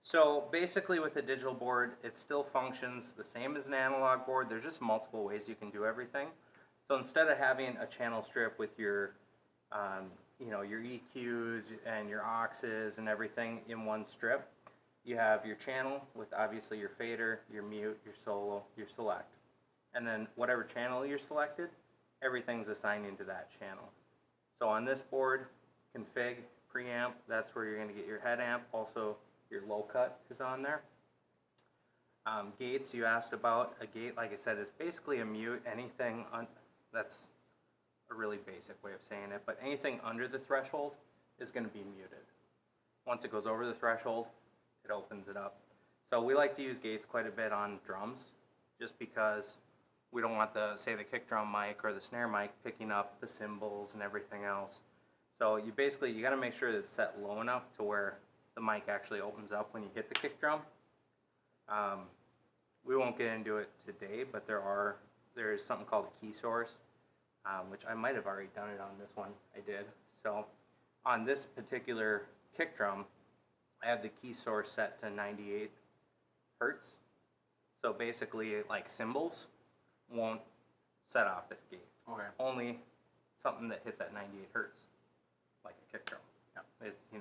So basically with a digital board, it still functions the same as an analog board. There's just multiple ways you can do everything. So instead of having a channel strip with your, your EQs and your auxes and everything in one strip, you have your channel with obviously your fader, your mute, your solo, your select. And then whatever channel you're selected, everything's assigned into that channel. So on this board, config, preamp, that's where you're going to get your head amp. Also, your low cut is on there. Gates you asked about. A gate, like I said, is basically a mute. Anything, that's a really basic way of saying it, but anything under the threshold is going to be muted. Once it goes over the threshold, it opens it up. So we like to use gates quite a bit on drums, just because we don't want the kick drum mic or the snare mic picking up the cymbals and everything else. So you got to make sure that it's set low enough to where the mic actually opens up when you hit the kick drum. We won't get into it today, but there is something called a key source, which I might have already done it on this one. I did. So on this particular kick drum, I have the key source set to 98 hertz. So basically, like cymbals won't set off this gate. Okay. Only something that hits at 98 hertz, like a kick drum. Yeah.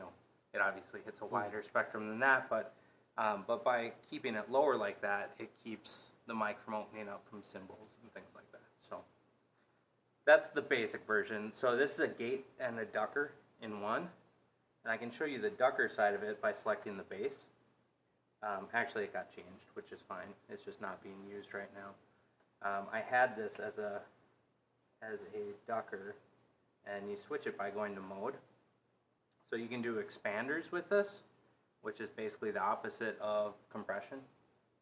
It obviously hits a wider spectrum than that, but by keeping it lower like that, it keeps the mic from opening up from cymbals and things like that. So that's the basic version. So this is a gate and a ducker in one, and I can show you the ducker side of it by selecting the bass. Actually, it got changed, which is fine. It's just not being used right now. I had this as a ducker, and you switch it by going to mode. So you can do expanders with this, which is basically the opposite of compression.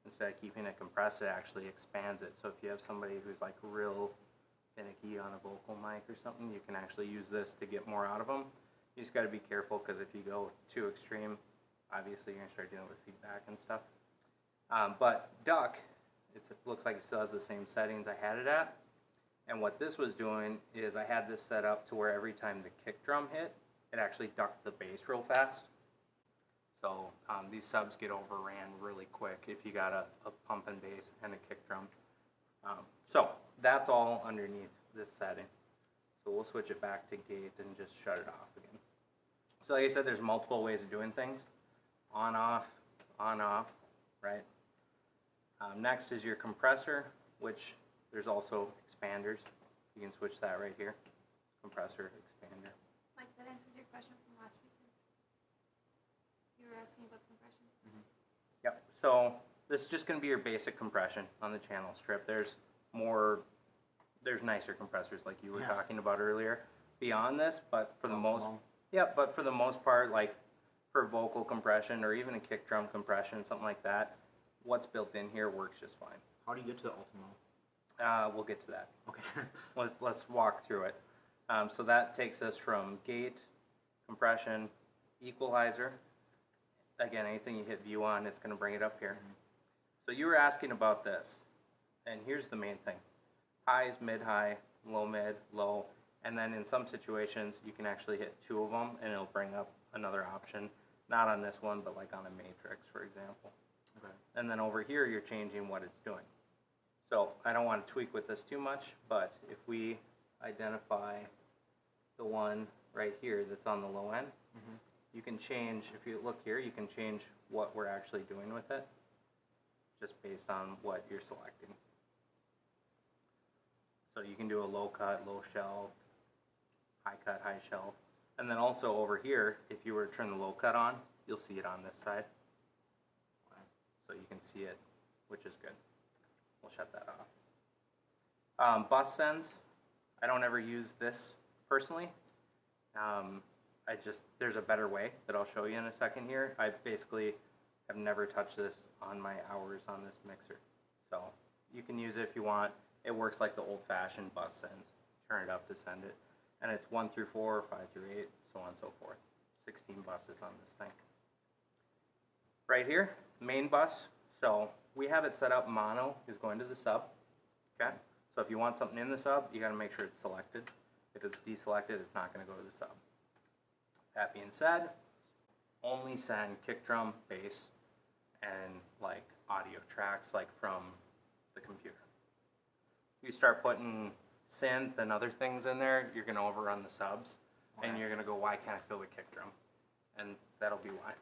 Instead of keeping it compressed, it actually expands it. So if you have somebody who's like real finicky on a vocal mic or something, you can actually use this to get more out of them. You just got to be careful, because if you go too extreme, obviously you're going to start dealing with feedback and stuff. But duck, it looks like it still has the same settings I had it at. And what this was doing is I had this set up to where every time the kick drum hit, it actually ducked the bass real fast. So these subs get overran really quick if you got a pumping bass and a kick drum. So that's all underneath this setting. So we'll switch it back to gate and just shut it off again. So like I said, there's multiple ways of doing things. On, off, right? Next is your compressor, which there's also expanders. You can switch that right here. Compressor, expander. Mike, that answers your question from last week. You were asking about compressions. Mm-hmm. Yep. So this is just going to be your basic compression on the channel strip. There's nicer compressors like you were talking about earlier beyond this, but for the most part, like for vocal compression or even a kick drum compression, something like that, what's built in here works just fine. How do you get to the Ultimo? We'll get to that. Okay. Let's walk through it. So that takes us from gate, compression, equalizer. Again, anything you hit view on, it's going to bring it up here. Mm-hmm. So you were asking about this, and here's the main thing. Highs, mid-high, low-mid, low, and then in some situations you can actually hit two of them and it'll bring up another option. Not on this one, but like on a matrix, for example. Okay. And then over here you're changing what it's doing. So I don't want to tweak with this too much, but if we identify the one right here that's on the low end, mm-hmm. You can change, if you look here, you can change what we're actually doing with it, just based on what you're selecting. So you can do a low cut, low shelf, high cut, high shelf. And then also over here, if you were to turn the low cut on, you'll see it on this side. So you can see it, which is good. We'll shut that off. Bus sends, I don't ever use this personally. There's a better way that I'll show you in a second here. I basically have never touched this on my hours on this mixer. So you can use it if you want. It works like the old-fashioned bus sends. Turn it up to send it. And it's 1 through 4, 5 through 8, so on and so forth. 16 buses on this thing. Right here, main bus. So we have it set up mono is going to the sub. Okay? So if you want something in the sub, you got to make sure it's selected. If it's deselected, it's not going to go to the sub. That being said, only send kick drum, bass, and like audio tracks like from the computer. You start putting synth and other things in there, you're going to overrun the subs, and you're going to go, why can't I feel the kick drum? And that'll be why.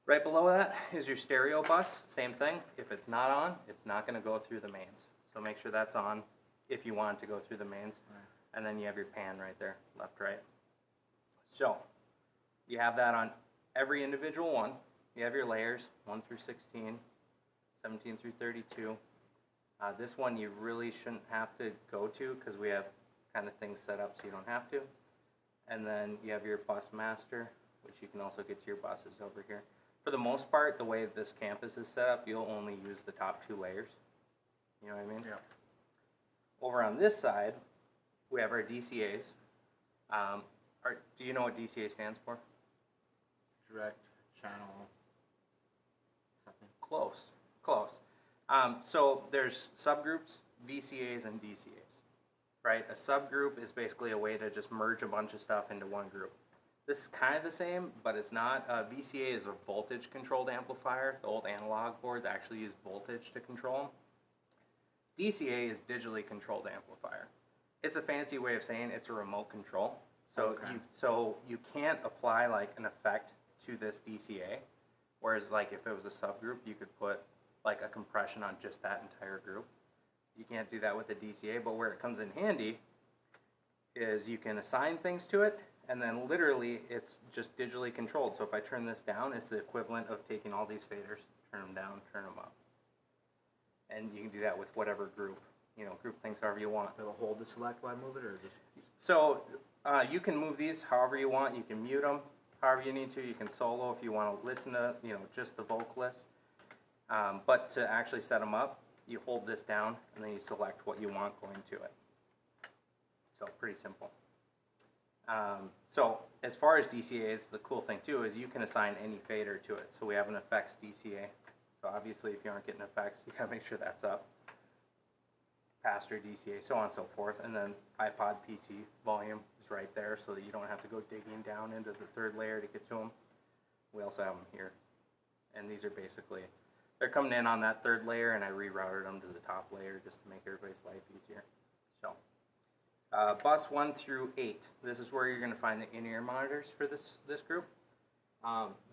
Right below that is your stereo bus, same thing. If it's not on, it's not going to go through the mains. So make sure that's on if you want it to go through the mains. And then you have your pan right there, left, right. So you have that on every individual one. You have your layers, 1 through 16, 17 through 32. This one you really shouldn't have to go to because we have kind of things set up so you don't have to. And then you have your bus master, which you can also get to your buses over here. For the most part, the way this campus is set up, you'll only use the top 2 layers. You know what I mean? Yeah. Over on this side, we have our DCAs. Do you know what DCA stands for? Direct channel something. Close. So there's subgroups, VCAs, and DCAs, right? A subgroup is basically a way to just merge a bunch of stuff into one group. This is kind of the same, but it's not. VCA is a voltage-controlled amplifier. The old analog boards actually use voltage to control them. DCA is digitally controlled amplifier. It's a fancy way of saying it's a remote control. So you can't apply like an effect to this DCA, whereas like if it was a subgroup, you could put like a compression on just that entire group. You can't do that with a DCA, but where it comes in handy is you can assign things to it, and then literally it's just digitally controlled. So if I turn this down, it's the equivalent of taking all these faders, turn them down, turn them up. And you can do that with whatever group, group things however you want. So it'll hold the select while I move it, or just? So you can move these however you want. You can mute them however you need to. You can solo if you want to listen to, just the vocalist. But to actually set them up, you hold this down and then you select what you want going to it. So pretty simple. So as far as DCAs, the cool thing too is you can assign any fader to it. So we have an effects DCA. So obviously if you aren't getting effects, you gotta make sure that's up. Capacitor DCA, so on and so forth. And then iPod PC volume is right there so that you don't have to go digging down into the 3rd layer to get to them. We also have them here. And these are basically, they're coming in on that 3rd layer, and I rerouted them to the top layer just to make everybody's life easier. So bus 1 through 8, this is where you're going to find the in-ear monitors for this group.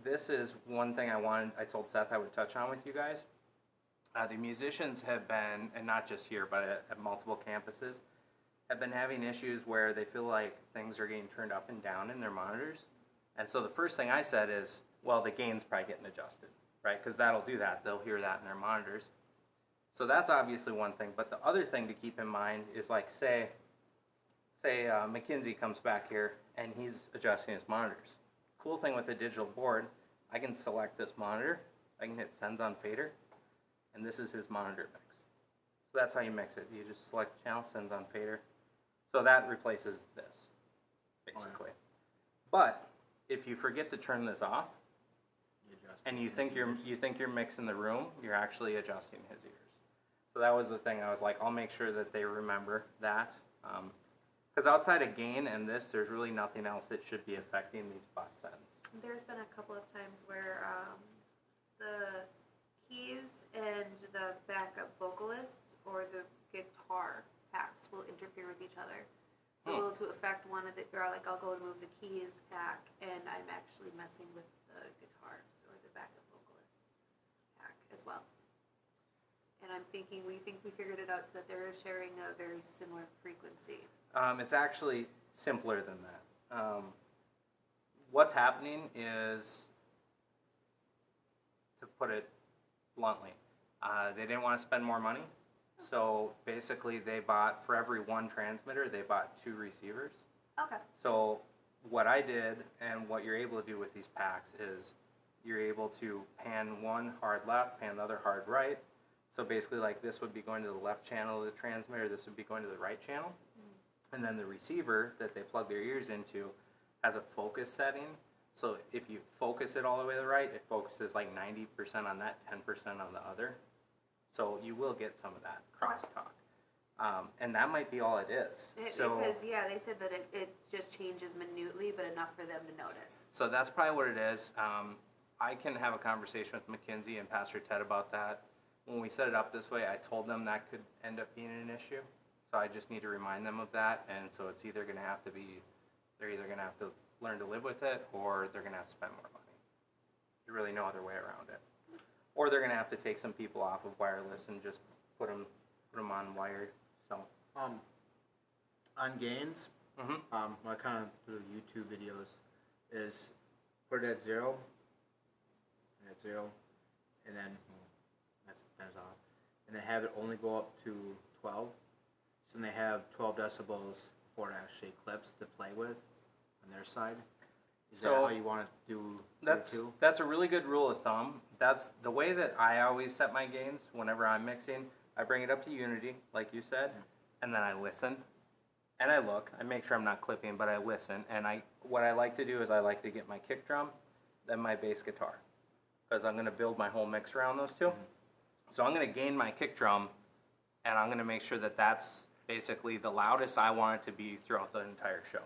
This is one thing I told Seth I would touch on with you guys. The musicians have been, and not just here, but at multiple campuses, have been having issues where they feel like things are getting turned up and down in their monitors. And so the first thing I said is, well, the gain's probably getting adjusted, right? Because that'll do that. They'll hear that in their monitors. So that's obviously one thing. But the other thing to keep in mind is like, say McKinsey comes back here and he's adjusting his monitors. Cool thing with a digital board, I can select this monitor, I can hit sends on fader, and this is his monitor mix. So that's how you mix it. You just select channel, sends on fader. So that replaces this, basically. But if you forget to turn this off, and you think you're mixing the room, you're actually adjusting his ears. So that was the thing. I was like, I'll make sure that they remember that. Because outside of gain and this, there's really nothing else that should be affecting these bus sends. There's been a couple of times where the keys and the backup vocalists or the guitar packs will interfere with each other. So it'll to affect one of the, or like I'll go and move the keys pack and I'm actually messing with the guitars or the backup vocalist pack as well. And I'm thinking, we figured it out so that they're sharing a very similar frequency. It's actually simpler than that. What's happening is, to put it bluntly, they didn't want to spend more money. So basically they bought, for every one transmitter, they bought 2 receivers. Okay. So what I did and what you're able to do with these packs is you're able to pan one hard left, pan the other hard right. So basically like this would be going to the left channel of the transmitter, this would be going to the right channel. And then the receiver that they plug their ears into has a focus setting. So if you focus it all the way to the right, it focuses like 90% on that, 10% on the other. So you will get some of that crosstalk. And that might be all it is. Because, yeah, they said that it just changes minutely, but enough for them to notice. So that's probably what it is. I can have a conversation with Mackenzie and Pastor Ted about that. When we set it up this way, I told them that could end up being an issue. So I just need to remind them of that, and so it's either gonna have to be, they're either gonna have to learn to live with it, or they're gonna have to spend more money. There's really no other way around it. Or they're gonna have to take some people off of wireless and just put them on wired, so. On gains, what I kind of do YouTube videos is put it at 0, and then that's off, and then have it only go up to 12. So then they have 12 decibels before it actually clips to play with on their side. Is that how you want to do it too? That's a really good rule of thumb. That's the way that I always set my gains whenever I'm mixing. I bring it up to unity, like you said, and then I listen. And I look, I make sure I'm not clipping, but I listen. And what I like to do is I like to get my kick drum, then my bass guitar. Because I'm going to build my whole mix around those two. So I'm going to gain my kick drum, and I'm going to make sure that that's basically the loudest I want it to be throughout the entire show.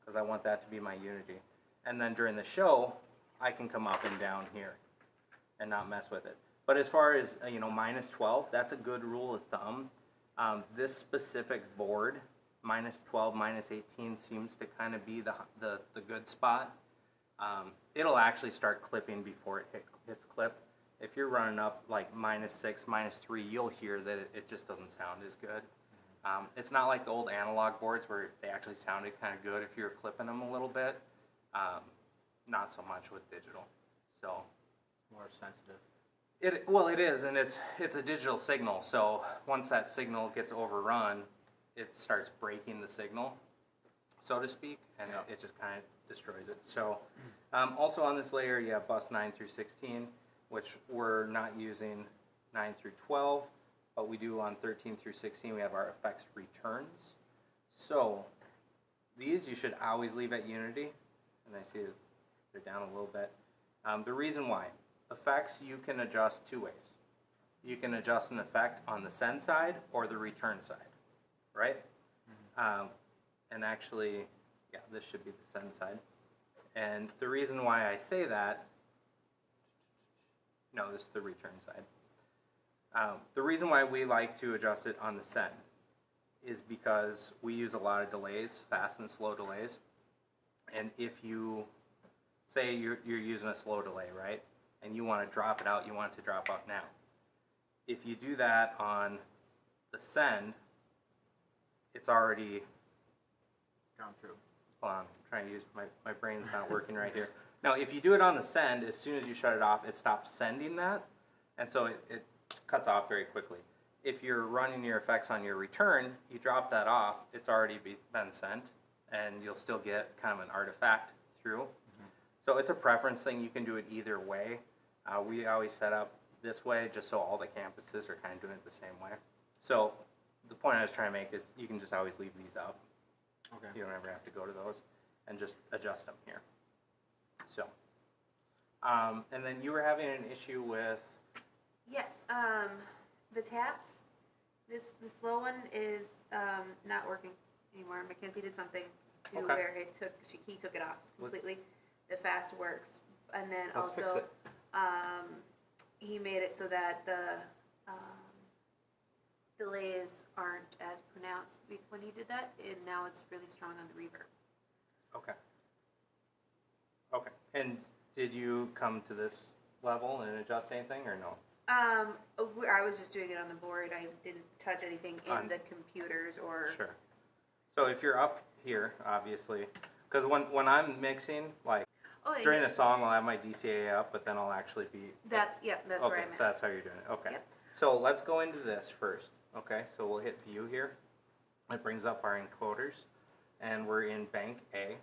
Because I want that to be my unity. And then during the show, I can come up and down here and not mess with it. But as far as, minus 12, that's a good rule of thumb. This specific board, minus 12, minus 18 seems to kind of be the good spot. It'll actually start clipping before it hits clip. If you're running up like minus 6, minus 3, you'll hear that it just doesn't sound as good. It's not like the old analog boards where they actually sounded kind of good if you were clipping them a little bit. Not so much with digital. So More sensitive. It is, and it's a digital signal. So once that signal gets overrun, it starts breaking the signal, so to speak, and it just kind of destroys it. So also on this layer, you have bus 9 through 16, which we're not using 9 through 12, but we do on 13 through 16. We have our effects returns. So these you should always leave at unity, and I see they're down a little bit. The reason why, effects you can adjust two ways. You can adjust an effect on the send side or the return side, right? And actually, yeah, this should be the send side. And the reason why I say that, no, this is the return side. The reason why we like to adjust it on the send is because we use a lot of delays, fast and slow delays. And if you say you're using a slow delay, right? And you want to drop it out, you want it to drop out now. If you do that on the send, it's already Gone through. Hold on, I'm trying to use my brain's not working right here. Now, if you do it on the send, as soon as you shut it off, it stops sending that, and so it cuts off very quickly. If you're running your effects on your return, you drop that off, it's already been sent, and you'll still get kind of an artifact through. So it's a preference thing. You can do it either way. We always set up this way just so all the campuses are kind of doing it the same way. So the point I was trying to make is you can just always leave these up. Okay. You don't ever have to go to those and just adjust them here. So, and then you were having an issue with? Yes, the taps, the slow one is not working anymore. Mackenzie did something to where he took it off completely. The fast works, and then Let's fix also it. he made it so that the delays aren't as pronounced when he did that, and now it's really strong on the reverb. Okay. Okay. And did you come to this level and adjust anything or no? I was just doing it on the board. I didn't touch anything in the computers or. Sure. So if you're up here, obviously, because when I'm mixing, like during a song, I'll have my DCA up, but then I'll actually be. That's where I'm at. So that's how you're doing it. Okay. Yep. So let's go into this first. Okay. So we'll hit view here. It brings up our encoders, and we're in bank A,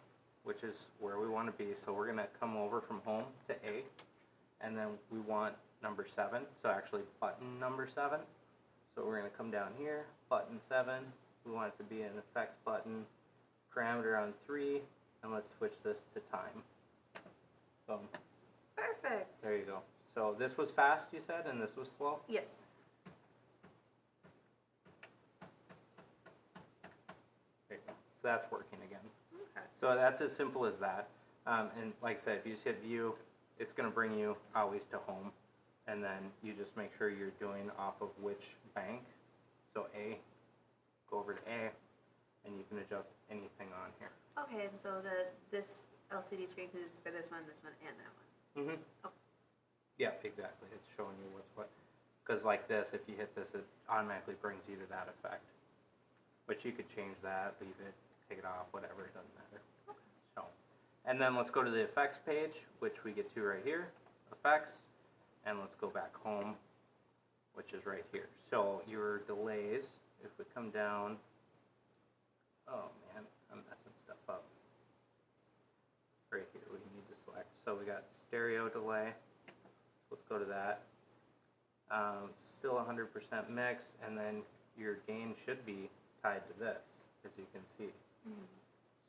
which is where we want to be. So we're gonna come over from home to A, and then we want number 7. So actually button number 7. So we're gonna come down here, button 7. We want it to be an effects button, parameter on 3, and let's switch this to time. Boom. Perfect. There you go. So this was fast, you said, and this was slow? Yes. There you go. So that's working again. Okay. So that's as simple as that. And like I said, if you just hit view, it's going to bring you always to home, and then you just make sure you're doing off of which bank. So A, go over to A, and you can adjust anything on here. Okay, and so this LCD screen is for this one, and that one. Mm-hmm. Oh. Yeah, exactly. It's showing you what's what. Because like this, if you hit this, it automatically brings you to that effect. But you could change that, leave it, take it off, whatever, it doesn't matter. Okay. So, and then let's go to the effects page, which we get to right here, effects, and let's go back home, which is right here. So your delays, if we come down, oh man, I'm messing stuff up. Right here, we need to select. So we got stereo delay. Let's go to that. Still 100% mix, and then your gain should be tied to this, as you can see.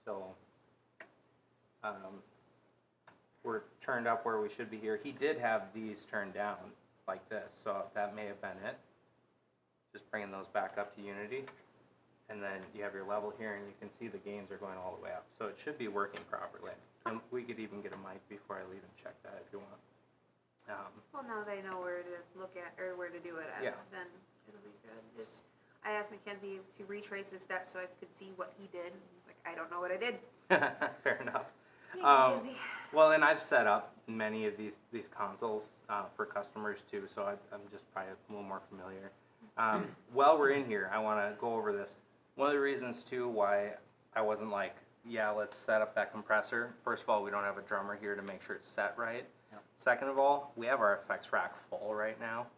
So we're turned up where we should be here. He did have these turned down like this, so that may have been it. Just bringing those back up to unity, and then you have your level here, and you can see the gains are going all the way up. So it should be working properly. And we could even get a mic before I leave and check that if you want. Well, now that I know where to look at, or where to do it at, Yeah. then it'll be good. I asked Mackenzie to retrace his steps so I could see what he did. He's like, I don't know what I did. Fair enough. Thank you, Mackenzie. Well, and I've set up many of these consoles for customers too, so I'm just probably a little more familiar. While we're in here, I want to go over this. One of the reasons too why I wasn't like, yeah, let's set up that compressor. First of all, we don't have a drummer here to make sure it's set right. Yep. Second of all, we have our effects rack full right now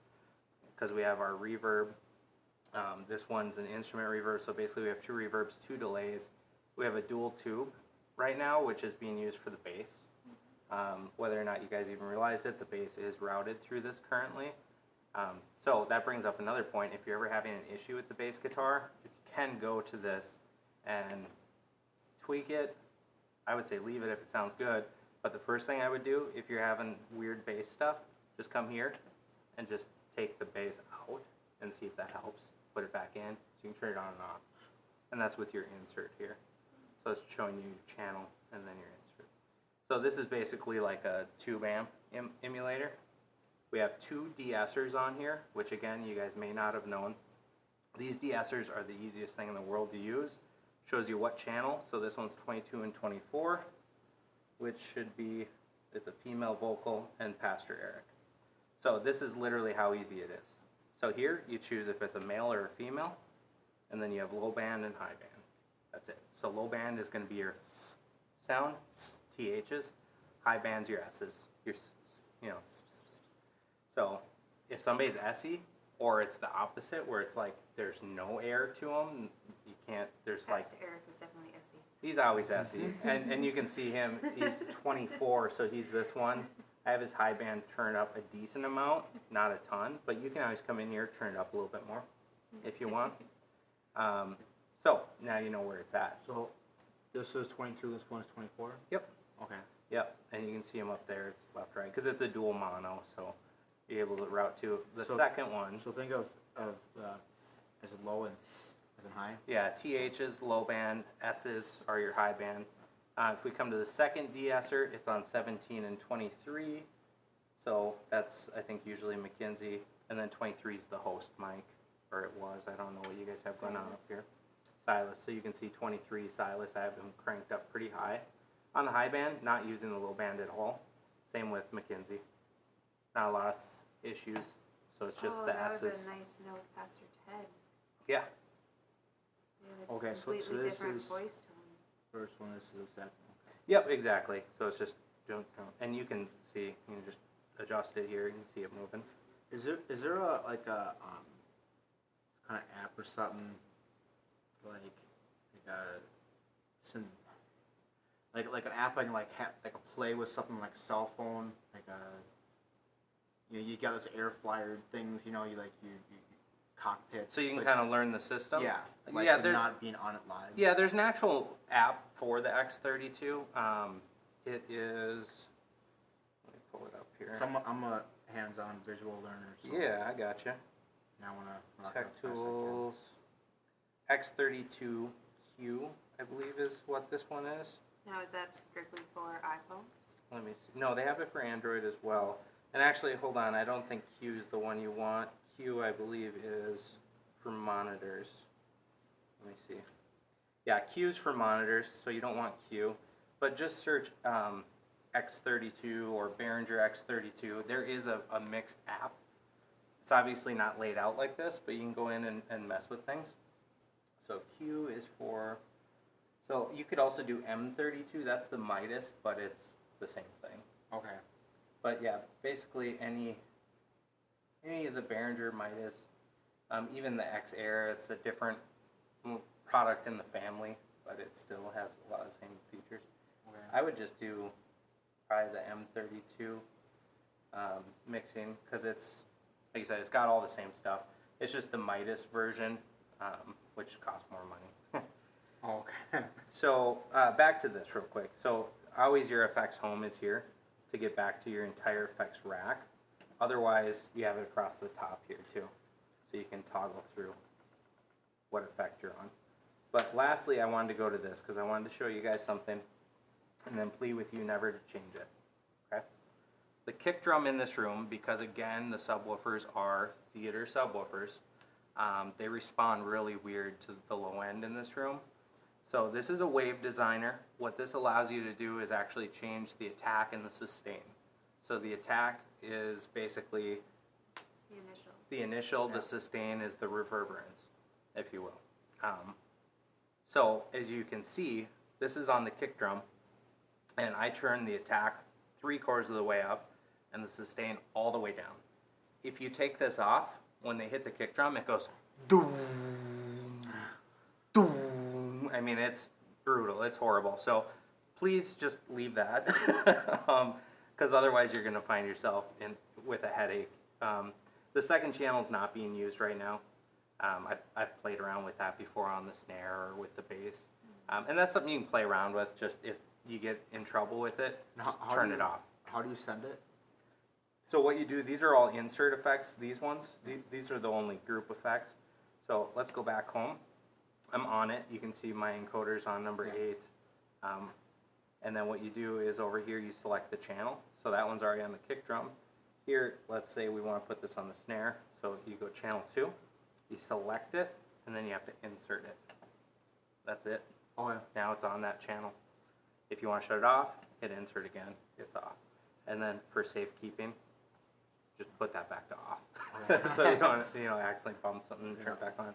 because we have our reverb. This one's an instrument reverb, so basically we have 2 reverbs, 2 delays. We have a dual tube right now, which is being used for the bass. Whether or not you guys even realized it, the bass is routed through this currently. So that brings up another point. If you're ever having an issue with the bass guitar, you can go to this and tweak it. I would say leave it if it sounds good, but the first thing I would do if you're having weird bass stuff, just come here and just take the bass out and see if that helps. Put it back in, so you can turn it on and off. And that's with your insert here. So it's showing you your channel and then your insert. So this is basically like a tube amp emulator. We have 2 de-essers on here, which again, you guys may not have known. These de-essers are the easiest thing in the world to use. Shows you what channel. So this one's 22 and 24, which should be, it's a female vocal and Pastor Eric. So this is literally how easy it is. So here you choose if it's a male or a female, and then you have low band and high band. That's it. So low band is going to be your sound, THs. High band's your S's, your, you know. So if somebody's SE, or it's the opposite where it's like there's no air to them, you can't, there's like, Pastor Eric was definitely SE. he's always SE, and you can see him, he's 24, so he's this one. I have his high band turned up a decent amount, not a ton, but you can always come in here, turn it up a little bit more if you want. So now you know where it's at. So this is 22, this one is 24? Yep. Okay. Yep, and you can see him up there, it's left, right, because it's a dual mono, so you're able to route to the second one. So think of as low and as in high? Yeah, THs, low band, S's are your high band. If we come to the second de-esser, it's on 17 and 23. So that's, I think, usually Mackenzie. And then 23 is the host mic, or it was. I don't know what you guys have going on up here. Silas. So you can see 23 Silas. I have him cranked up pretty high. On the high band, not using the low band at all. Same with Mackenzie. Not a lot of issues. So it's just the that S's. would have been nice to know with Pastor Ted. Yeah. Okay, so Completely this different is voice tone. first one, this is the second. Okay. Yep, exactly. So it's just, and you can see, you can just adjust it here. You can see it moving. Is there a like a kind of app or something like a like an app I can like play with something like a cell phone, like a you got those air flyer things, you cockpit. So you can kind of learn the system. Yeah, like yeah, not being on it live. Yeah, there's an actual app for the X32. It is. Let me pull it up here. So I'm a hands-on visual learner. So Yeah, I gotcha. Now I want to Tech Tools. X32Q, I believe, is what this one is. Now, is that strictly for iPhones? let me see. No, they have it for Android as well. And actually, hold on, I don't think Q is the one you want. Q, I believe, is for monitors. Let me see. Yeah, Q is for monitors, so you don't want Q. But just search X32 or Behringer X32. There is a mixed app. It's obviously not laid out like this, but you can go in and mess with things. So Q is for, so you could also do M32, that's the Midas, but it's the same thing. Okay. But yeah, basically any of the Behringer Midas, even the X Air, it's a different product in the family, but it still has a lot of the same features. Okay. I would just do probably the M32 mixing, because it's, like I said, it's got all the same stuff. It's just the Midas version, which costs more money. Okay. So back to this real quick. So always your effects home is here to get back to your entire effects rack. Otherwise, you have it across the top here too. So you can toggle through what effect you're on. But lastly, I wanted to go to this because I wanted to show you guys something and then plead with you never to change it. Okay? The kick drum in this room, because again, the subwoofers are theater subwoofers, they respond really weird to the low end in this room. So this is a wave designer. What this allows you to do is actually change the attack and the sustain. So the attack is basically the initial, the sustain is the reverberance, if you will. So as you can see, this is on the kick drum, and I turn the attack 3/4 of the way up and the sustain all the way down. If you take this off, when they hit the kick drum, it goes doom, doom. I mean, it's brutal. It's horrible. So please just leave that, because otherwise you're going to find yourself with a headache. The second channel is not being used right now. I've played around with that before on the snare or with the bass. And that's something you can play around with. Just if you get in trouble with it, just turn it off. How do you send it? So what you do, these are all insert effects, these ones. These are the only group effects. So let's go back home. I'm on it. You can see my encoder's on number 8. And then what you do is over here you select the channel. So that one's already on the kick drum. Here, let's say we want to put this on the snare. So you go channel 2, you select it, and then you have to insert it. That's it. Oh, yeah. Now it's on that channel. If you want to shut it off, hit insert again, it's off. And then for safekeeping, just put that back to off. So you don't accidentally bump something and turn it back on.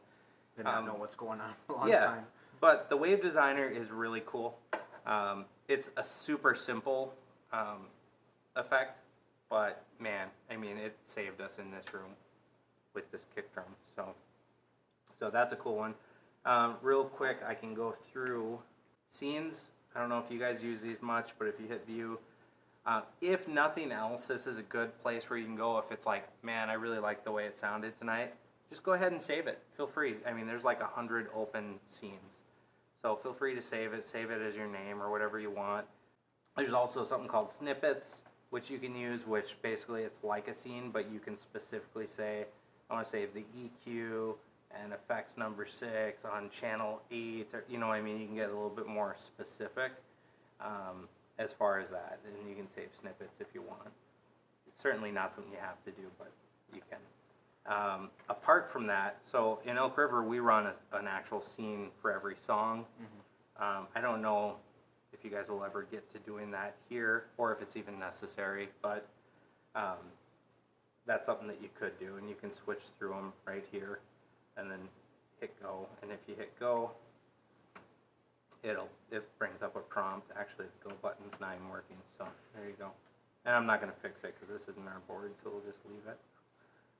Did not know what's going on for a long Yeah, time. but the Wave Designer is really cool. It's a super simple effect, but man, I mean, it saved us in this room with this kick drum. So that's a cool one. Real quick, I can go through scenes. I don't know if you guys use these much, but if you hit view, if nothing else, this is a good place where you can go if it's like, man, I really like the way it sounded tonight. Just go ahead and save it. Feel free. I mean, there's like 100 open scenes. So feel free to save it as your name or whatever you want. There's also something called snippets, which you can use, which basically it's like a scene, but you can specifically say, I want to save the EQ and effects number 6 on channel 8, or, you know what I mean? You can get a little bit more specific as far as that, and you can save snippets if you want. It's certainly not something you have to do, but you can. Apart from that, so in Elk River we run an actual scene for every song. I don't know if you guys will ever get to doing that here or if it's even necessary, but that's something that you could do, and you can switch through them right here and then hit go, and if you hit go, it brings up a prompt. Actually the go button's not even working, so there you go. And I'm not going to fix it because this isn't our board, so we'll just leave it.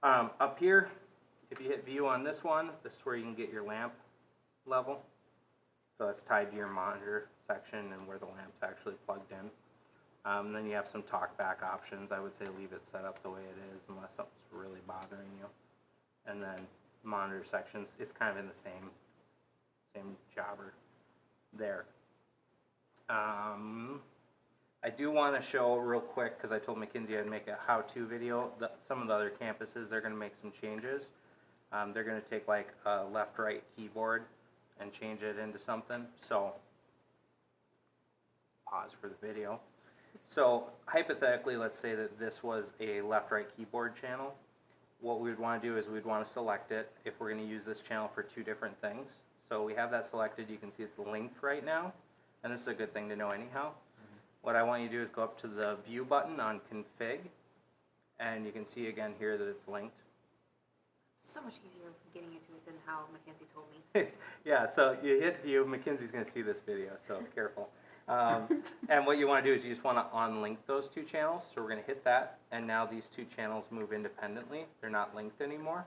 Up here, if you hit view on this one, this is where you can get your lamp level. So it's tied to your monitor section and where the lamp's actually plugged in. Then you have some talk back options. I would say leave it set up the way it is unless something's really bothering you. And then monitor sections, it's kind of in the same jobber there. I do want to show real quick, because I told Mackenzie I'd make a how-to video. Some of the other campuses, they're going to make some changes. They're going to take like a left-right keyboard and change it into something. So, pause for the video. So hypothetically, let's say that this was a left-right keyboard channel. What we would want to do is we'd want to select it if we're going to use this channel for two different things. So we have that selected. You can see it's linked right now, and this is a good thing to know anyhow. What I want you to do is go up to the View button on Config, and you can see again here that it's linked. So much easier getting into it than how Mackenzie told me. Yeah, so you hit View. Mackenzie's going to see this video, so careful. And what you want to do is you just want to unlink those two channels. So we're going to hit that, and now these two channels move independently. They're not linked anymore.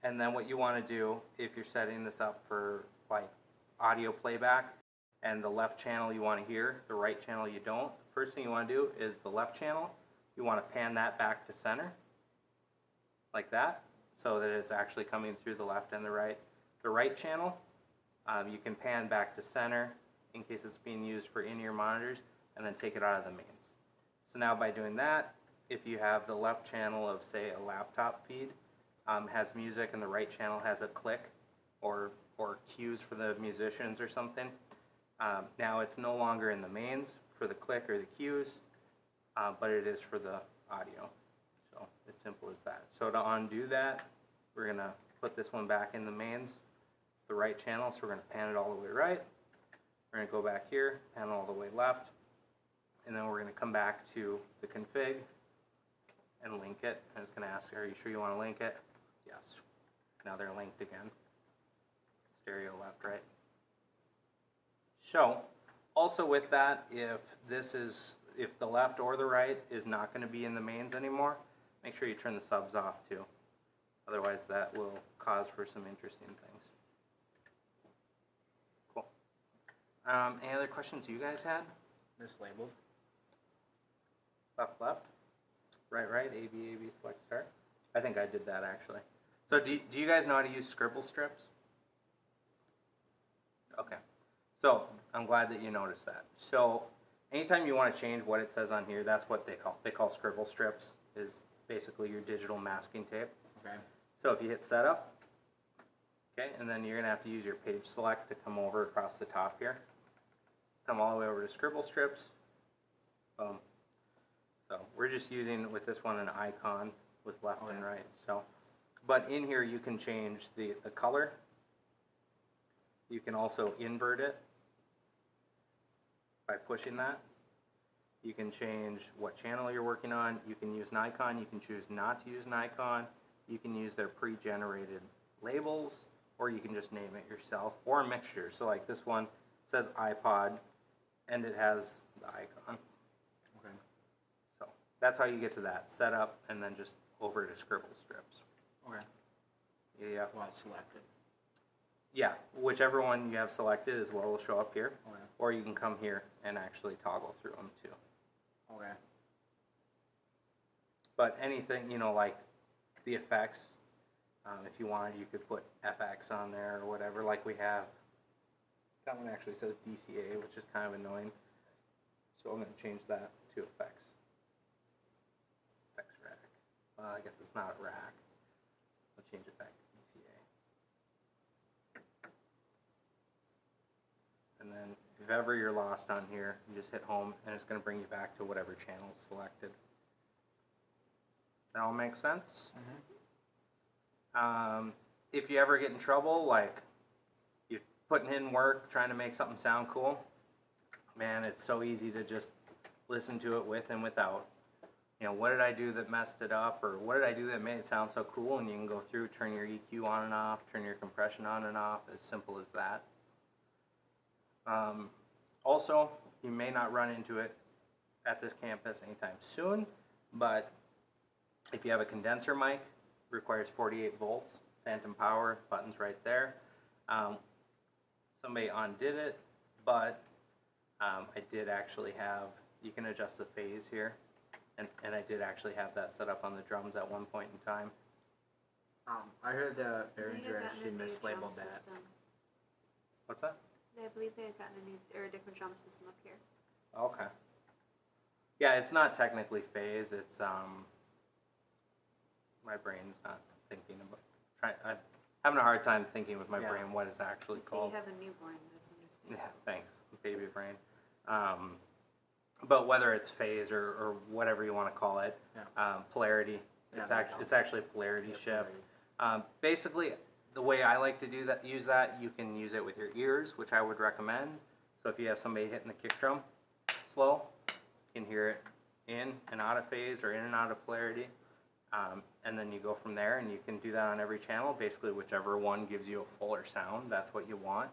And then what you want to do, if you're setting this up for like audio playback, and the left channel you want to hear, the right channel you don't, the first thing you want to do is the left channel, you want to pan that back to center, like that, so that it's actually coming through the left and the right. The right channel, you can pan back to center in case it's being used for in-ear monitors, and then take it out of the mains. So now by doing that, if you have the left channel of, say, a laptop feed, has music, and the right channel has a click or cues for the musicians or something, now it's no longer in the mains for the click or the cues, but it is for the audio. So as simple as that. So to undo that, we're going to put this one back in the mains. It's the right channel, so we're going to pan it all the way right. We're going to go back here, pan it all the way left, and then we're going to come back to the config and link it. And it's going to ask, are you sure you want to link it? Yes. Now they're linked again. Stereo left, right. So, also with that, if the left or the right is not going to be in the mains anymore, make sure you turn the subs off too. Otherwise that will cause for some interesting things. Cool. Any other questions you guys had? Mislabeled. Left, left. Right, right. A, B, select, start. I think I did that actually. So do you guys know how to use scribble strips? Okay. So I'm glad that you noticed that. So anytime you want to change what it says on here, that's what they call scribble strips, is basically your digital masking tape. Okay. So if you hit setup, okay, and then you're going to have to use your page select to come over across the top here. Come all the way over to scribble strips. Boom. So we're just using with this one an icon with left and right. So, but in here you can change the color. You can also invert it by pushing that. You can change what channel you're working on. You can use an icon. You can choose not to use an icon. You can use their pre-generated labels, or you can just name it yourself, or a mixture. So like this one says iPod, and it has the icon. Okay. So that's how you get to that setup, and then just over to scribble strips. Okay. Yeah. Well, it's selected. Yeah, whichever one you have selected is what will show up here. Okay. Or you can come here and actually toggle through them too. Okay. But anything, like the effects, if you wanted, you could put FX on there or whatever, like we have. That one actually says DCA, which is kind of annoying. So I'm going to change that to effects. Effects rack. Well, I guess it's not a rack. I'll change it back to DCA. And then if ever you're lost on here, you just hit home and it's going to bring you back to whatever channel is selected. That all makes sense? Mm-hmm. If you ever get in trouble, like you're putting in work, trying to make something sound cool, man, it's so easy to just listen to it with and without. What did I do that messed it up, or what did I do that made it sound so cool? And you can go through, turn your EQ on and off, turn your compression on and off, as simple as that. Also, you may not run into it at this campus anytime soon, but if you have a condenser mic, requires 48 volts, phantom power, buttons right there. Somebody undid it, but I did actually have, you can adjust the phase here, and I did actually have that set up on the drums at one point in time. I heard the They had Behringer gotten actually a new drum mislabeled that. system. What's that? I believe they had gotten a different drum system up here. Okay. Yeah, it's not technically phase, it's, my brain's not thinking about, I'm having a hard time thinking with my brain what it's actually So called. you have a newborn, that's understandable. Yeah, thanks, baby brain. But whether it's phase or whatever you want to call it, polarity, Yeah, it's actually a polarity shift. Basically, the way I like to use that, you can use it with your ears, which I would recommend. So if you have somebody hitting the kick drum slow, you can hear it in and out of phase or in and out of polarity. And then you go from there, and you can do that on every channel. Basically, whichever one gives you a fuller sound, that's what you want.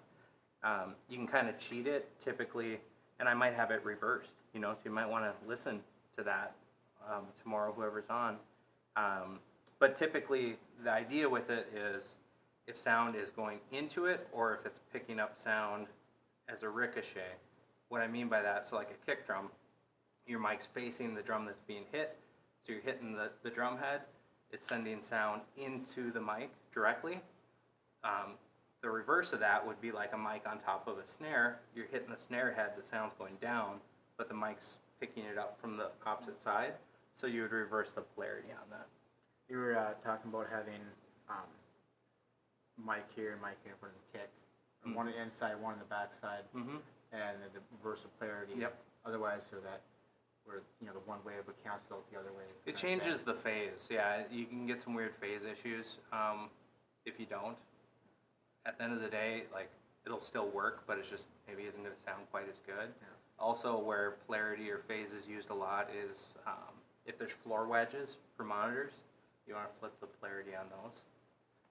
You can kind of cheat it, typically, and I might have it reversed, so you might want to listen to that tomorrow, whoever's on. But typically, the idea with it is if sound is going into it or if it's picking up sound as a ricochet. What I mean by that, so like a kick drum, your mic's facing the drum that's being hit, so you're hitting the drum head, it's sending sound into the mic directly. The reverse of that would be like a mic on top of a snare. You're hitting the snare head, the sound's going down, but the mic's picking it up from the opposite side, so you would reverse the polarity on that. You were talking about having mic here and mic here for the kick. Mm-hmm. One on the inside, one on the back side, Mm-hmm. and the reverse of polarity. Yep. Otherwise, so that where the one way would cancel out the other way. It changes the phase. Yeah, you can get some weird phase issues if you don't. At the end of the day, like, it'll still work, but it's just maybe isn't going to sound quite as good. Yeah. Also, where polarity or phase is used a lot is if there's floor wedges for monitors, you want to flip the polarity on those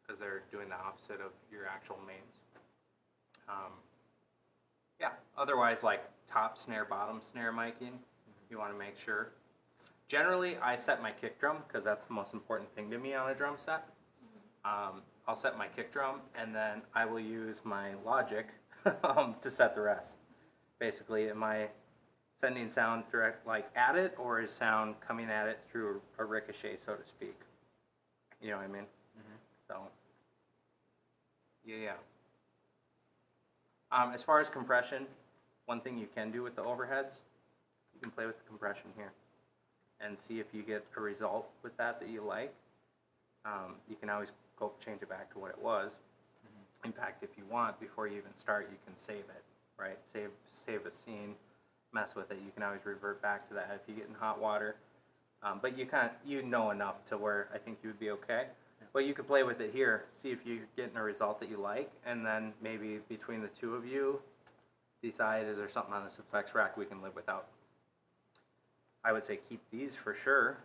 because they're doing the opposite of your actual mains. Yeah, otherwise, like top snare, bottom snare miking, you want to make sure. Generally, I set my kick drum because that's the most important thing to me on a drum set. I'll set my kick drum, and then I will use my Logic to set the rest. Basically, am I sending sound direct, like at it, or is sound coming at it through a ricochet, so to speak? You know what I mean? Mm-hmm. So, yeah. As far as compression, one thing you can do with the overheads, you can play with the compression here and see if you get a result with that you like. You can always go change it back to what it was. In fact, if you want, before you even start, you can save it, right? Save a scene, mess with it. You can always revert back to that if you get in hot water. But you know enough to where I think you would be okay. But you could play with it here, see if you're getting a result that you like, and then maybe between the two of you, decide, is there something on this effects rack we can live without? I would say keep these for sure,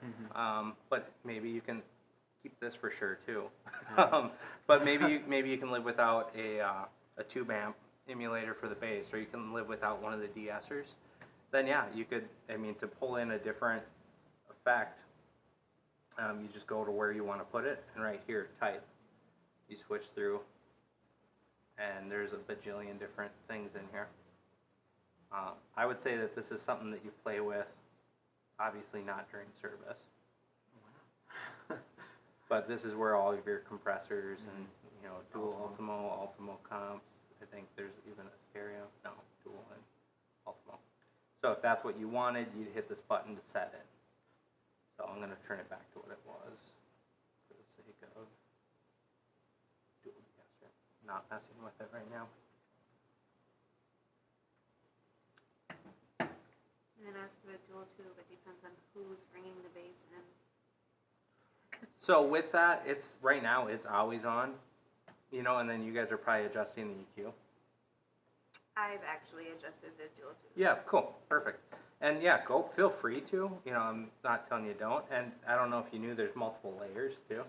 but maybe you can keep this for sure too. But maybe you can live without a tube amp emulator for the bass, or you can live without one of the de-essers. Then yeah, you could, to pull in a different effect, you just go to where you want to put it, and right here, type. You switch through, and there's a bajillion different things in here. I would say that this is something that you play with, obviously not during service. But this is where all of your compressors and, dual Ultimo comps, I think there's even a stereo, no, dual and Ultimo. So if that's what you wanted, you'd hit this button to set it. So I'm going to turn it back to what it was for the sake of dual de-esser. Not messing with it right now. And then as for the dual tube, it depends on who's bringing the bass in. So with that, right now it's always on, and then you guys are probably adjusting the EQ. I've actually adjusted the dual tube. Yeah, cool, perfect. And yeah, feel free to, I'm not telling you don't. And I don't know if you knew there's multiple layers too.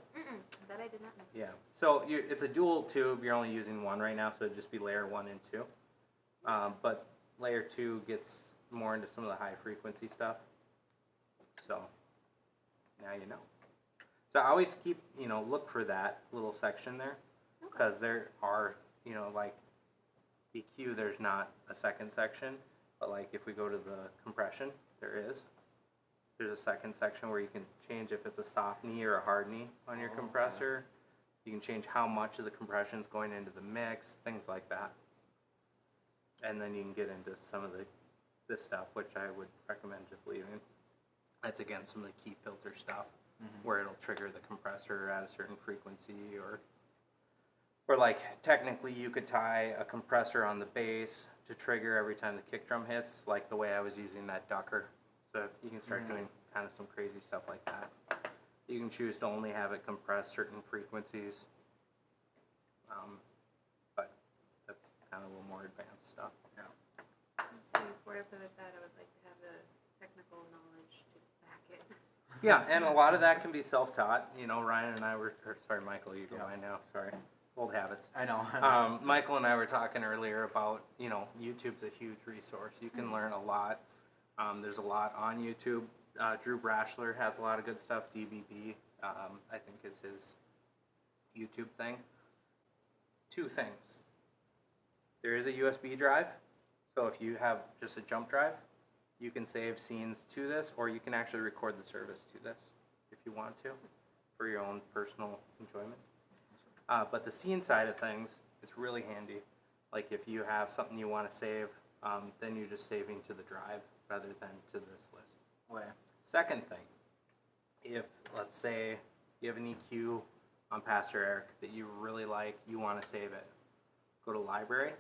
That I did not know. Yeah, so it's a dual tube, you're only using one right now, so it'd just be layer 1 and 2. But layer 2 gets more into some of the high frequency stuff. So now you know. So I always keep, look for that little section there, because there are, like EQ, there's not a second section, but like if we go to the compression, there's a second section where you can change if it's a soft knee or a hard knee on your compressor. You can change how much of the compression is going into the mix, things like that. And then you can get into some of this stuff, which I would recommend just leaving. That's again some of the key filter stuff, where it'll trigger the compressor at a certain frequency or Or like technically you could tie a compressor on the base to trigger every time the kick drum hits, like the way I was using that ducker. So you can start doing kind of some crazy stuff like that. You can choose to only have it compress certain frequencies. But that's kind of a little more advanced stuff. So before I play with that, I would like to have the technical knowledge to back it. Yeah, and a lot of that can be self-taught. You know, Ryan and I were, sorry, Michael, you go I know, sorry. Old habits. I know. Michael and I were talking earlier about, you know, YouTube's a huge resource. You can learn a lot. There's a lot on YouTube. Drew Brashler has a lot of good stuff. DBB, I think, is his YouTube thing. Two things. There is a USB drive. So if you have just a jump drive, you can save scenes to this, or you can actually record the service to this if you want to for your own personal enjoyment. But the scene side of things is really handy. Like if you have something you want to save, then you're just saving to the drive rather than to this list. Okay. Second thing, if let's say you have an EQ on Pastor Eric that you really like, you want to save it, go to library,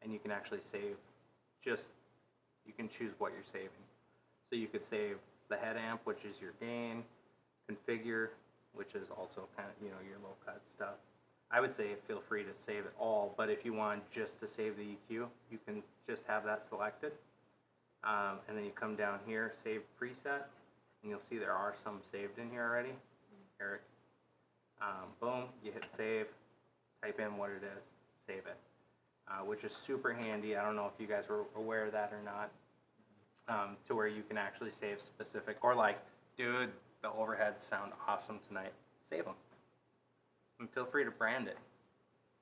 and you can actually save you can choose what you're saving. So you could save the head amp, which is your gain, configure, which is also kind of, you know, your low cut stuff. I would say feel free to save it all, but if you want just to save the EQ, you can just have that selected. And then you come down here, save preset, and you'll see there are some saved in here already. Eric. Boom, you hit save, type in what it is, save it. Which is super handy. I don't know if you guys were aware of that or not, to where you can actually save specific, or like, dude, the overheads sound awesome tonight, save them. And feel free to brand it.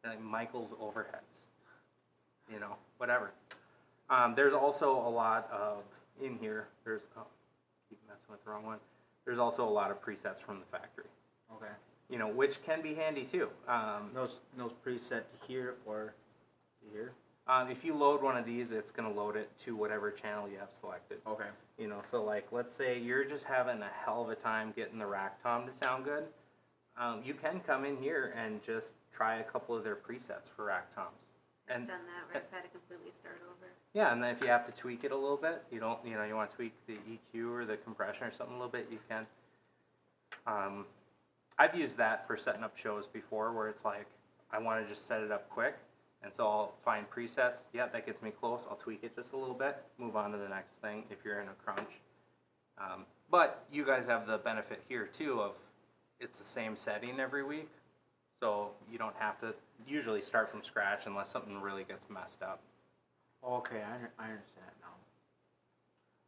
Like Michael's overheads, you know, whatever. There's also a lot of, in here, there's, oh, keep messing with the wrong one. There's also a lot of presets from the factory. Okay. You know, which can be handy too. Those preset here or here? If you load one of these, it's going to load it to whatever channel you have selected. Okay. You know, so like, let's say you're just having a hell of a time getting the rack tom to sound good. You can come in here and just try a couple of their presets for rack toms. I've done that where I've had to completely start over. Yeah, and then if you have to tweak it a little bit, you want to tweak the EQ or the compression or something a little bit, you can. I've used that for setting up shows before where it's like, I want to just set it up quick. And so I'll find presets. Yeah, that gets me close. I'll tweak it just a little bit, move on to the next thing if you're in a crunch. But you guys have the benefit here too of it's the same setting every week. So you don't have to usually start from scratch unless something really gets messed up. Okay, I understand it now.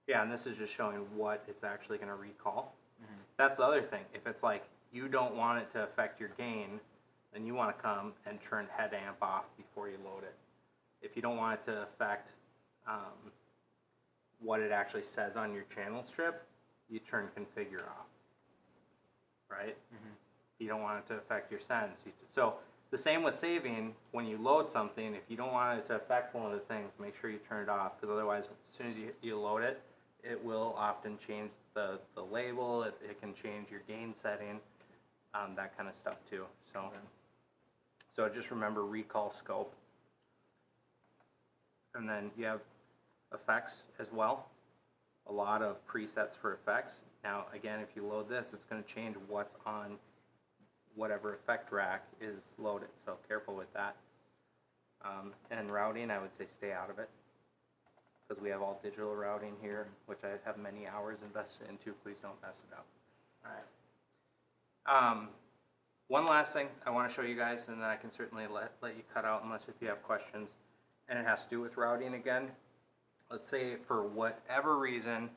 Yeah, and this is just showing what it's actually going to recall. That's the other thing. If it's like you don't want it to affect your gain, then you want to come and turn head amp off before you load it. If you don't want it to affect what it actually says on your channel strip, you turn configure off, right? You don't want it to affect your sends. So the same with saving, when you load something, if you don't want it to affect one of the things, make sure you turn it off, because otherwise as soon as you load it, it will often change the label, it can change your gain setting, that kind of stuff too. So. Okay. So just remember recall scope. And then you have effects as well. A lot of presets for effects. Now again, if you load this, it's going to change what's on whatever effect rack is loaded. So careful with that. And routing, I would say stay out of it. Because we have all digital routing here, which I have many hours invested into. Please don't mess it up. All right. One last thing I want to show you guys, and then I can certainly let you cut out unless if you have questions, and it has to do with routing again. Let's say for whatever reason,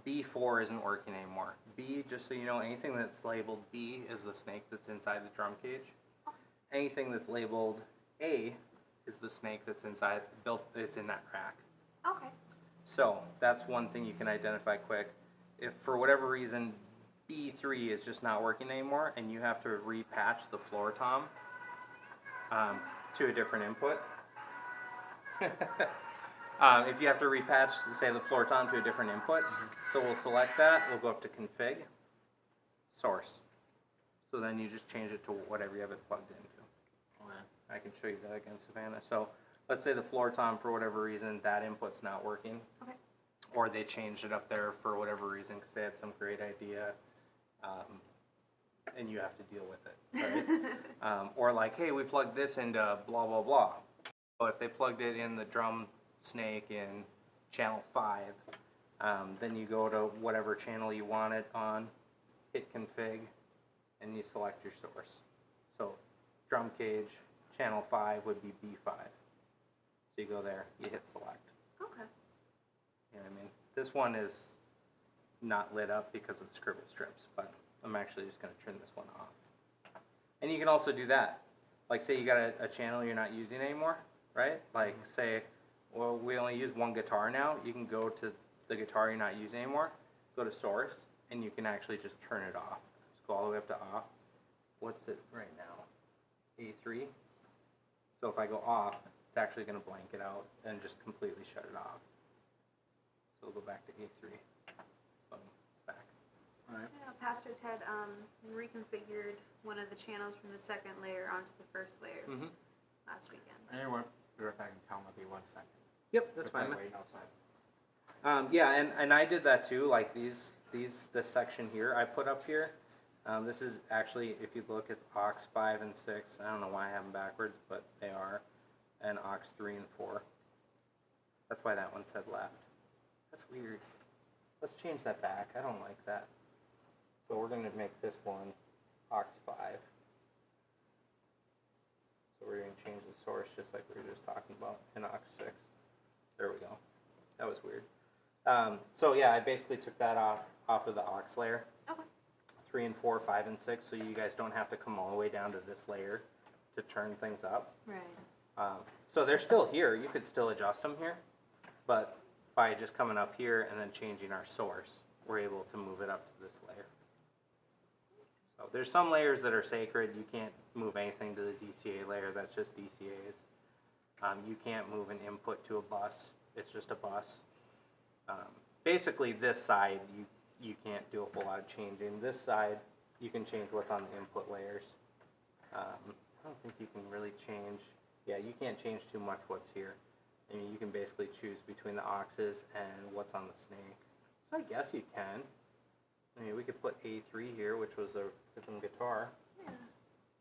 B4 isn't working anymore. B, just so you know, anything that's labeled B is the snake that's inside the drum cage. Anything that's labeled A is the snake that's inside, it's in that rack. Okay. So that's one thing you can identify quick. If for whatever reason B3 is just not working anymore and you have to repatch the floor tom to a different input. If you have to repatch, say, the floor tom to a different input, so we'll select that, we'll go up to config, source. So then you just change it to whatever you have it plugged into. Okay. I can show you that again, Savannah. So let's say the floor tom, for whatever reason, that input's not working. Okay. Or they changed it up there for whatever reason because they had some great idea, and you have to deal with it. Right? Or like, hey, we plugged this into blah, blah, blah. But if they plugged it in the drum snake in channel 5, then you go to whatever channel you want it on, hit config, and you select your source. So drum cage, channel 5 would be B5. So you go there, you hit select. Okay. You know what I mean? This one is not lit up because of scribble strips, but I'm actually just going to turn this one off. And you can also do that. Like say you got a channel you're not using anymore, right? Like say, well, we only use one guitar now. You can go to the guitar you're not using anymore, go to source, and you can actually just turn it off. Just go all the way up to off. What's it right now? A3. So if I go off, it's actually going to blank it out and just completely shut it off. So we'll go back to A3. Boom, it's back. Alright. Yeah, Pastor Ted reconfigured one of the channels from the second layer onto the first layer last weekend. Anyway, be right back in town. I'll be 1 second. Yep, that's fine. Waiting outside. Yeah, and I did this section here I put up here. This is actually, if you look, it's aux 5 and 6. I don't know why I have them backwards, but they are. And aux 3 and 4. That's why that one said left. That's weird. Let's change that back. I don't like that. So we're going to make this one aux 5. So we're going to change the source just like we were just talking about in aux 6. There we go. That was weird. So yeah, I basically took that off of the aux layer. Okay. 3 and 4, 5 and 6, so you guys don't have to come all the way down to this layer to turn things up. Right. So they're still here. You could still adjust them here, but by just coming up here and then changing our source, we're able to move it up to this layer. So there's some layers that are sacred. You can't move anything to the DCA layer. That's just DCAs. You can't move an input to a bus. It's just a bus. Basically, this side, you can't do a whole lot of changing. This side, you can change what's on the input layers. I don't think you can really change. Yeah, you can't change too much what's here. I mean, you can basically choose between the auxes and what's on the snake. So I guess you can. I mean, we could put A3 here, which was a rhythm guitar. Yeah.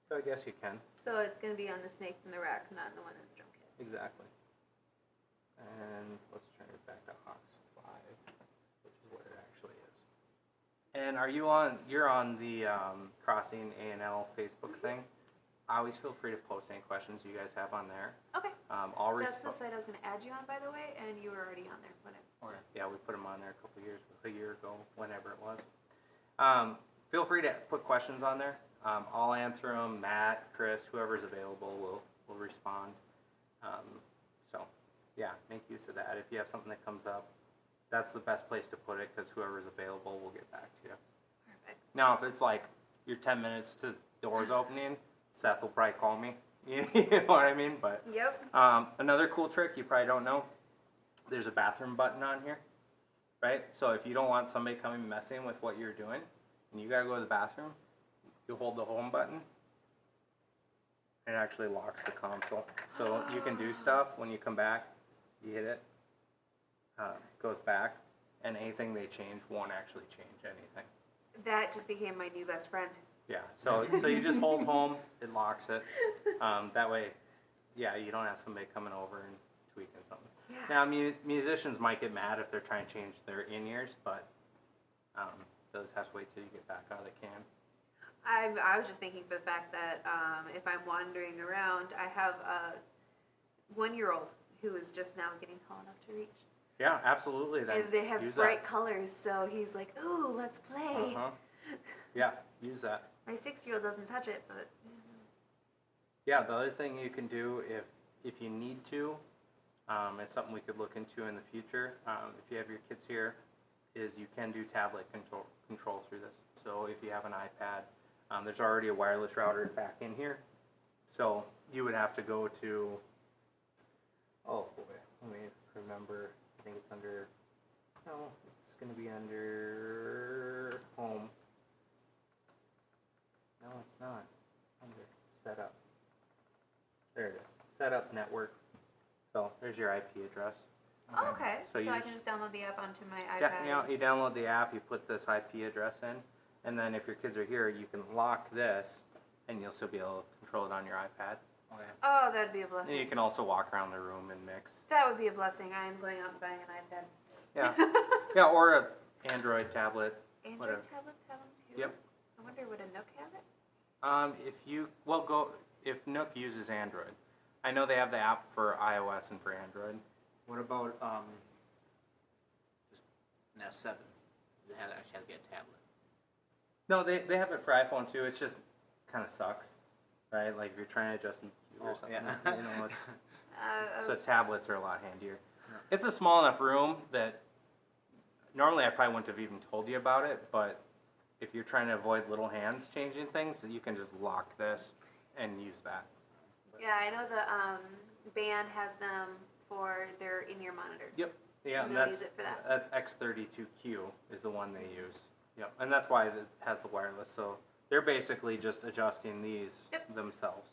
So I guess you can. So it's going to be on the snake from the rack, not the one in the drum kit. Exactly. And let's turn it back to aux 5, which is what it actually is. And are you on? You're on the Crossing A&L Facebook thing. I always feel free to post any questions you guys have on there. Okay. I'll That's the respond. site I was going to add you on, by the way, and you were already on there. Whatever. Yeah, we put them on there a year ago, whenever it was. Feel free to put questions on there. I'll answer them. Matt, Chris, whoever's available will respond. So, yeah, make use of that. If you have something that comes up, that's the best place to put it because whoever's available will get back to you. Perfect. Now, if it's like you're 10 minutes to doors opening, Seth will probably call me. You know what I mean? But Yep. another cool trick you probably don't know, there's a bathroom button on here, right? So if you don't want somebody coming messing with what you're doing, and you gotta go to the bathroom, you hold the home button, and it actually locks the console. So you can do stuff when you come back, you hit it, goes back, and anything they change won't actually change anything. That just became my new best friend. Yeah, so you just hold home, it locks it. That way, yeah, you don't have somebody coming over and tweaking something. Yeah. Now, musicians might get mad if they're trying to change their in-ears, but those have to wait till you get back out of the can. I was just thinking for the fact that if I'm wandering around, I have a 1-year-old who is just now getting tall enough to reach. Yeah, absolutely. Then And they have use bright colors, so he's like, ooh, let's play. Uh-huh. Yeah, use that. My 6-year-old doesn't touch it, but... Yeah, the other thing you can do if you need to, it's something we could look into in the future. If you have your kids here, is you can do tablet control through this. So if you have an iPad, there's already a wireless router back in here. So you would have to go to, oh boy, let me remember, I think it's under, no, it's going to be under home. No, setup. There it is. Setup network. So there's your IP address. Oh, okay. So So, you I just- can just download the app onto my Yeah, iPad. you know, you download the app, you put this IP address in, and then if your kids are here, you can lock this, and you'll still be able to control it on your iPad. Okay. Oh, that'd be a And blessing. you can also walk around the room and mix. That would be a blessing. I am going out and buying an iPad. Yeah, yeah, or a Android tablet. Android Whatever. tablets have them too. Yep. I wonder would a Nook have it? If Nook uses Android, I know they have the app for iOS and for Android. What about just an S7? They actually have to get a tablet. No, they have it for iPhone too. It's just kind of sucks, right? Like if you're trying to adjust EQ or Oh, something, yeah. you know, it's. I So was- tablets are a lot handier. Yeah. It's a small enough room that normally I probably wouldn't have even told you about it, but if you're trying to avoid little hands changing things, you can just lock this and use that. yeah, I know the band has them for their in-ear monitors. Yep. Yeah, And and they'll that's use it for that. that's X32Q is the one they use. Yep, and that's why it has the wireless. So they're basically just adjusting these Yep. themselves.